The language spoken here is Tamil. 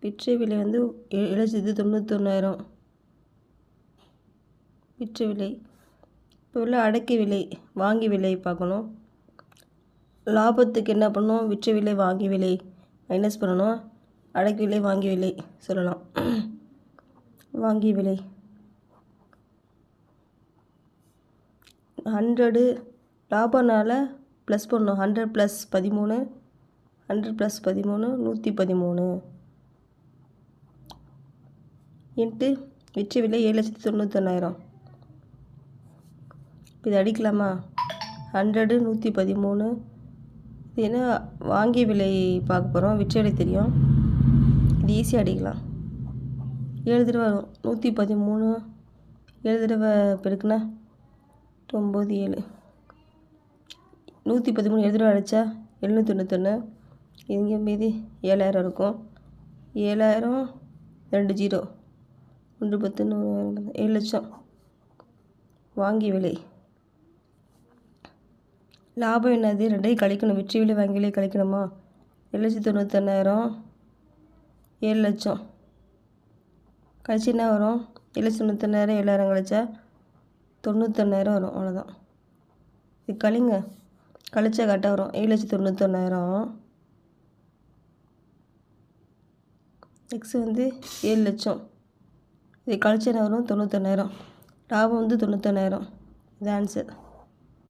விற்ற விலை வந்து 7,91,000 விற்ற விலை. இப்போ உள்ள அடக்க விலை வாங்கி விலை பார்க்கணும். லாபத்துக்கு என்ன பண்ணணும்? விற்ற விலை வாங்கி விலை மைனஸ் பண்ணணும். அடக்க விலை வாங்கி விலை சொல்லலாம். வாங்கி விலை 100 லாபம்னால ப்ளஸ் பண்ணணும். 100 + 13 100 + 13 113 இன்ட்டு விற்ற விலை 7,91,000. இது அடிக்கலாமா? 100 113 இது என்ன வாங்கிய விலை பார்க்க போகிறோம். விற்ற விலை தெரியும், இது ஈஸியாக அடிக்கலாம். 7 தடவை வரும். 113 7 தடவை பெருக்குனா 9 7 113 7 தடவை அடித்தா 791. இங்கே மீதி 7,000 இருக்கும். 7,000 2 0 1 10 7 லட்சம் வாங்கிய விலை. லாபம் என்னது? 2ஐயும் கழிக்கணும். விற்ற விலை வாங்கி விலை கழிக்கணுமா? 7,91,000 7 லட்சம் கழிச்சு என்ன வரும்? 7,91,000 7,000 கழிச்சா 91,000 வரும். அவ்வளோதான். இது கழிங்க, கழிச்சா கரெக்டாக வரும். 7,91,000 எக்ஸ் வந்து 7 லட்சம். இது கழிச்சா என்ன வரும்? 91,000. லாபம் வந்து 91,000. இது ஆன்சர்.